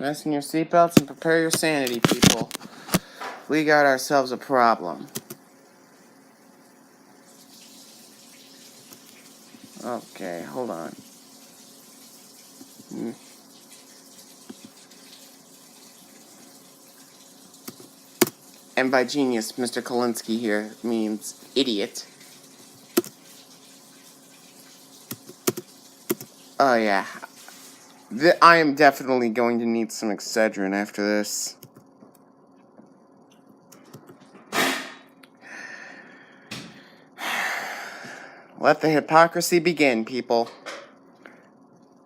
Fasten your seatbelts and prepare your sanity, people. We got ourselves a problem. Okay, hold on. And by genius, Mr. Kolinsky here means idiot. Oh yeah. I am definitely going to need some Excedrin after this. Let the hypocrisy begin, people.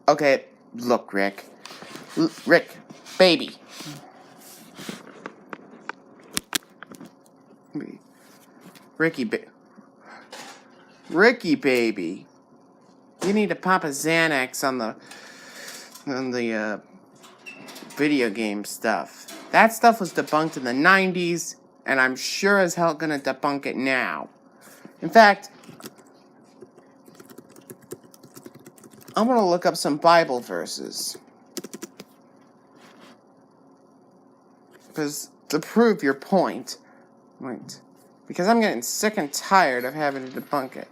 Okay, look, Rick. Rick, baby. Ricky, baby. You need to pop a Xanax on the video game stuff. That stuff was debunked in the 90s, and I'm sure as hell gonna debunk it now. In fact, I'm gonna look up some Bible verses. Because to prove your point. Wait. Because I'm getting sick and tired of having to debunk it.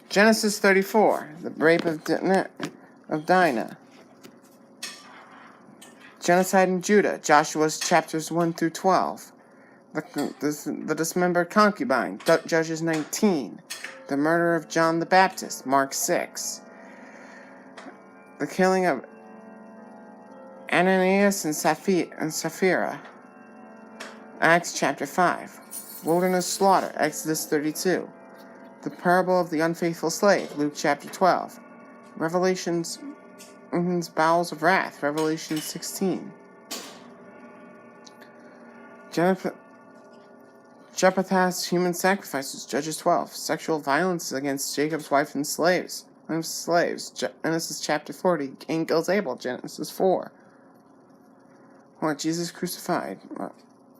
Genesis 34, the rape of Dinah. Genocide in Judah, Joshua chapters 1 through 12. The dismembered concubine, Judges 19. The murder of John the Baptist, Mark 6. The killing of Ananias and Sapphira, Acts chapter 5. Wilderness slaughter, Exodus 32. The parable of the unfaithful slave, Luke chapter 12. Revelation's bowels of wrath, Revelation 16. Jephthah's human sacrifices, Judges 12. Sexual violence against Jacob's wife and slaves, Genesis chapter 40. Cain kills Abel, Genesis 4. Jesus crucified.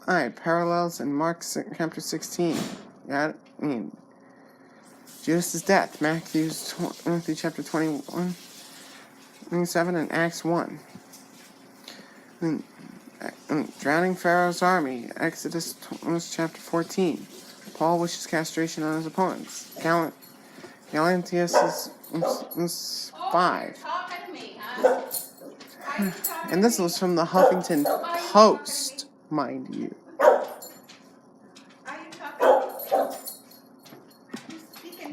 Parallels in Mark chapter 16. Judas' death, Matthew chapter 21, 27, and Acts 1. Drowning Pharaoh's army, Exodus chapter 14. Paul wishes castration on his opponents. Galantius is 5. And this was from the Huffington Post, mind you.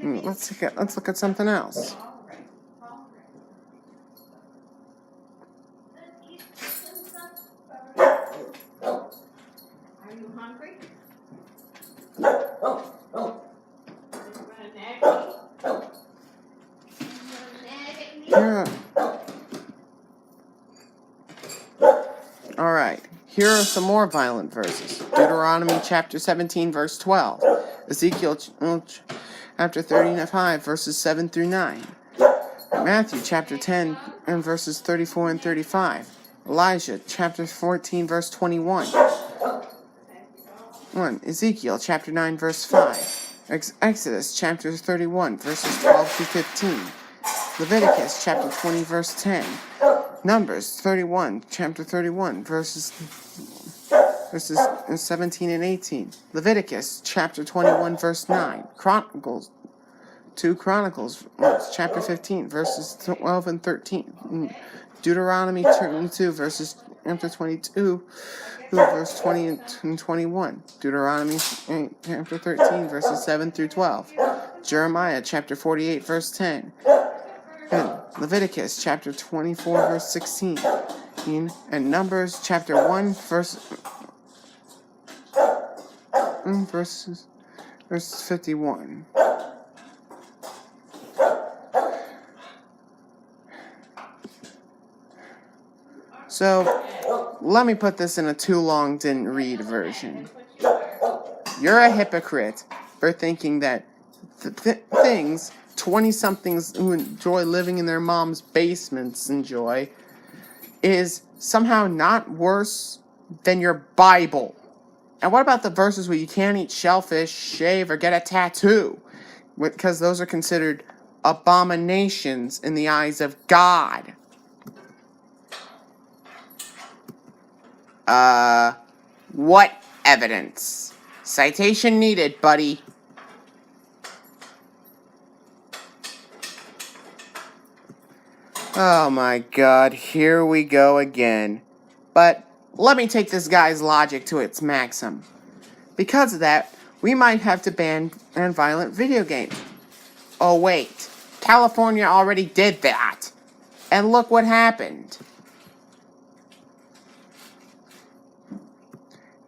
Let's look at something else. Are you hungry? Yeah. Alright, here are some more violent verses. Deuteronomy chapter 17, verse 12. Ezekiel chapter 35, verses 7 through 9. Matthew chapter 10, and verses 34 and 35. Elijah chapter 14, verse 21. Ezekiel chapter 9, verse 5. Exodus chapter 31, verses 12 through 15. Leviticus chapter 20, verse 10. Numbers chapter 31, verses 17 and 18. Leviticus chapter 21, verse 9. Chronicles chapter 15, verses 12 and 13. Deuteronomy 22, verses chapter 22, verse 20 and 21. Deuteronomy chapter 13, verses 7 through 12. Jeremiah chapter 48, verse 10. And Leviticus chapter 24, verse 16. And Numbers chapter 1, verse 51. So, let me put this in a too long didn't read version. You're a hypocrite for thinking that things 20-somethings who enjoy living in their mom's basements enjoy is somehow not worse than your Bible. And what about the verses where you can't eat shellfish, shave, or get a tattoo? Because those are considered abominations in the eyes of God. What evidence? Citation needed, buddy. Oh my God, here we go again. But let me take this guy's logic to its maximum. Because of that, we might have to ban violent video games. Oh wait, California already did that. And look what happened.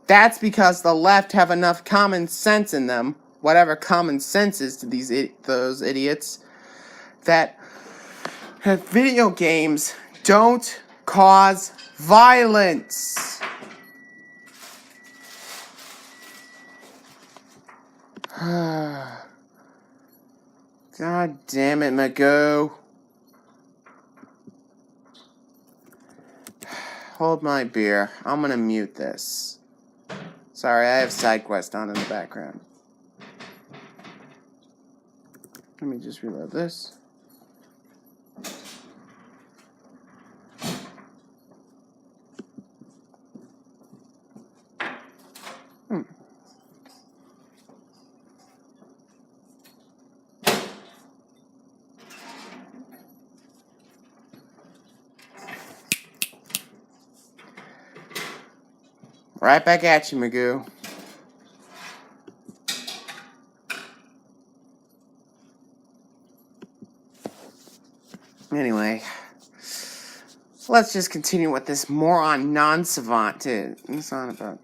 That's because the left have enough common sense in them, whatever common sense is to those idiots, that video games don't cause violence. God damn it, Magoo. Hold my beer. I'm gonna mute this. Sorry, I have SideQuest on in the background. Let me just reload this. Right back at you, Magoo. Anyway, let's just continue what this moron non-savant is on about.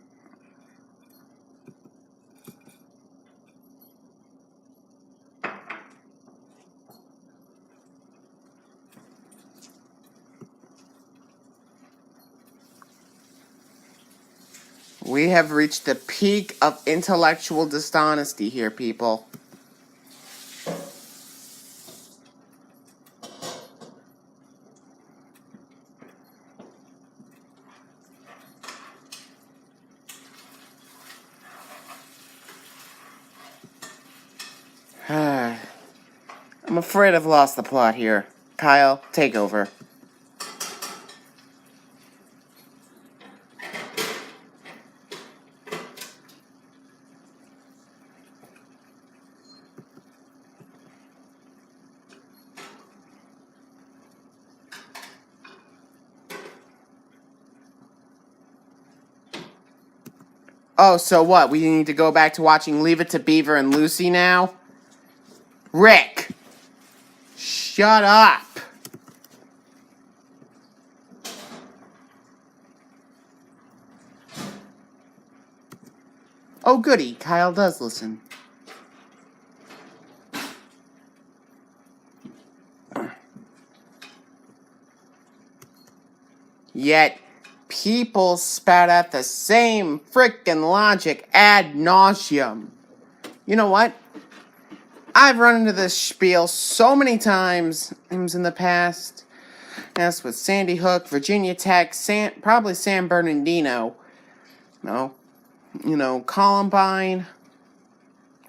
We have reached the peak of intellectual dishonesty here, people. I'm afraid I've lost the plot here. Kyle, take over. Oh, so what? We need to go back to watching Leave It to Beaver and Lucy now? Rick! Shut up! Oh, goody. Kyle does listen. Yet, people spout out the same frickin' logic ad nauseum. You know what? I've run into this spiel so many times in the past. That's with Sandy Hook, Virginia Tech, probably San Bernardino. Columbine.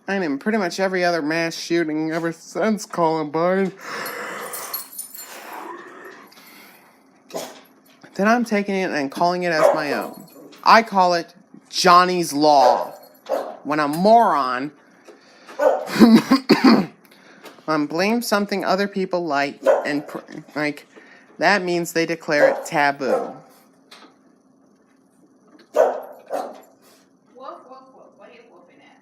And in pretty much every other mass shooting ever since Columbine. Then I'm taking it and calling it as my own. I call it Johnny's Law. When a moron blames something other people like, that means they declare it taboo. What are you whooping at?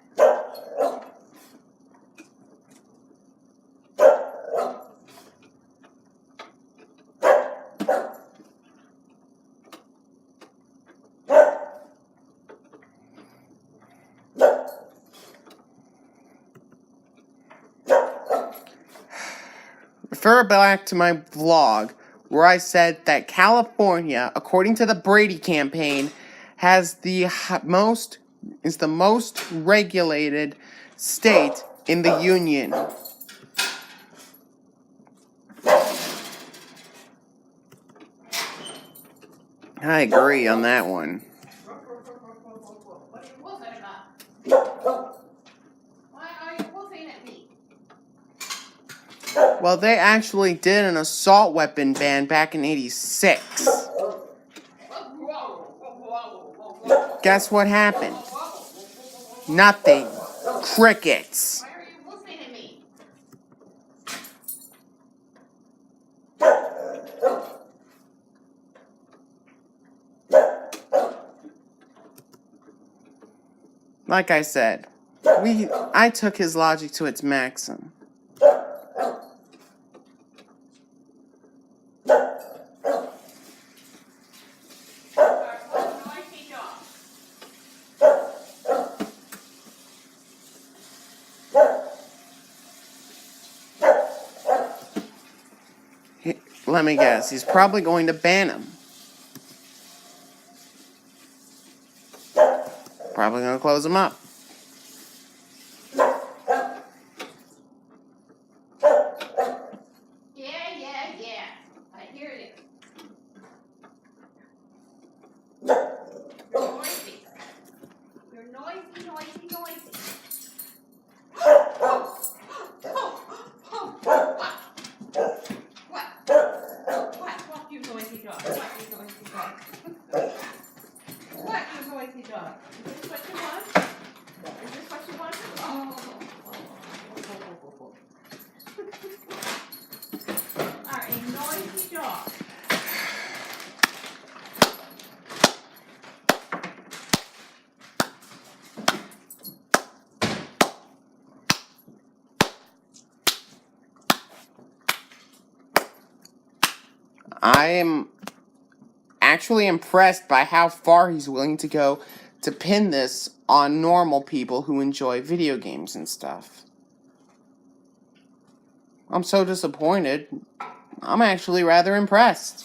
Refer back to my vlog where I said that California, according to the Brady campaign, is the most regulated state in the union. I agree on that one. What are you Well, they actually did an assault weapon ban back in '86. Guess what happened? Nothing. Crickets. Why are you listening to me? Like I said, I took his logic to its maximum. Let me guess, he's probably going to ban him. Probably going to close him up. Yeah. I hear it. You're noisy. What, you noisy dog? What, you noisy dog? Is this what you want? Oh. Are a noisy dog. I am actually impressed by how far he's willing to go to pin this on normal people who enjoy video games and stuff. I'm so disappointed. I'm actually rather impressed.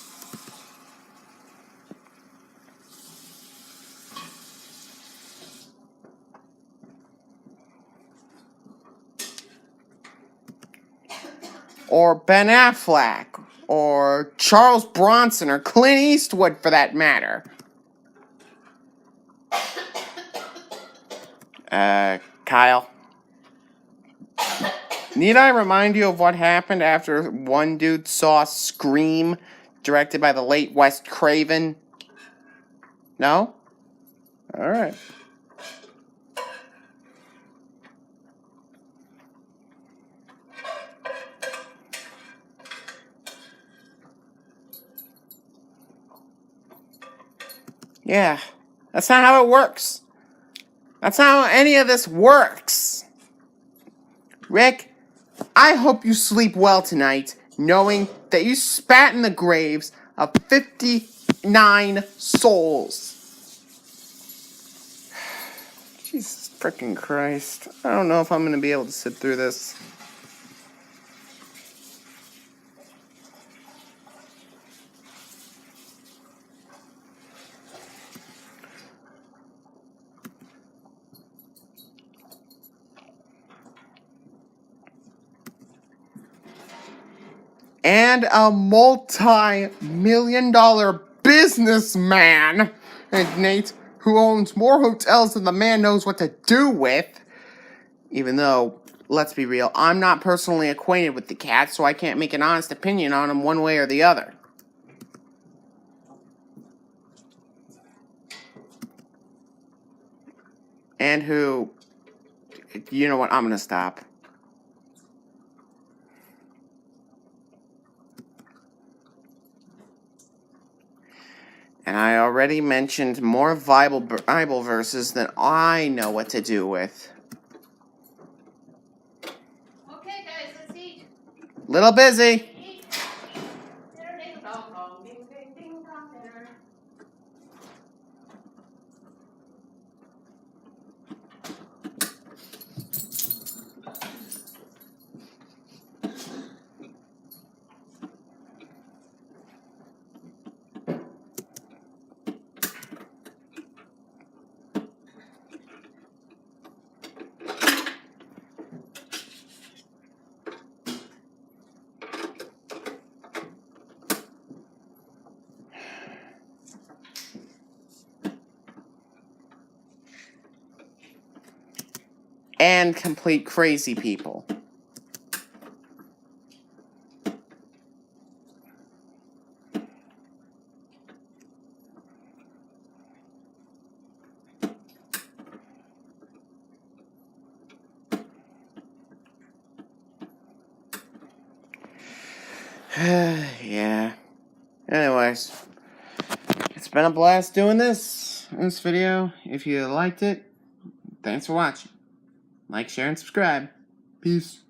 Or Ben Affleck, or Charles Bronson, or Clint Eastwood for that matter. Kyle. Need I remind you of what happened after one dude saw Scream, directed by the late Wes Craven? No? Alright. Yeah, that's not how it works. That's not how any of this works. Rick, I hope you sleep well tonight, knowing that you spat in the graves of 59 souls. Jesus freaking Christ. I don't know if I'm going to be able to sit through this. And a multi-million-dollar businessman, and Nate, who owns more hotels than the man knows what to do with. Even though, let's be real, I'm not personally acquainted with the cat, so I can't make an honest opinion on him one way or the other. And who, you know what, I'm gonna stop. And I already mentioned more Bible verses than I know what to do with. Okay, guys, let's eat. Little busy. Eat. Dinner, ding dong dong, ding ding ding dong dinner. And complete crazy people. Yeah. Anyways, it's been a blast doing this video. If you liked it, thanks for watching. Like, share, and subscribe. Peace.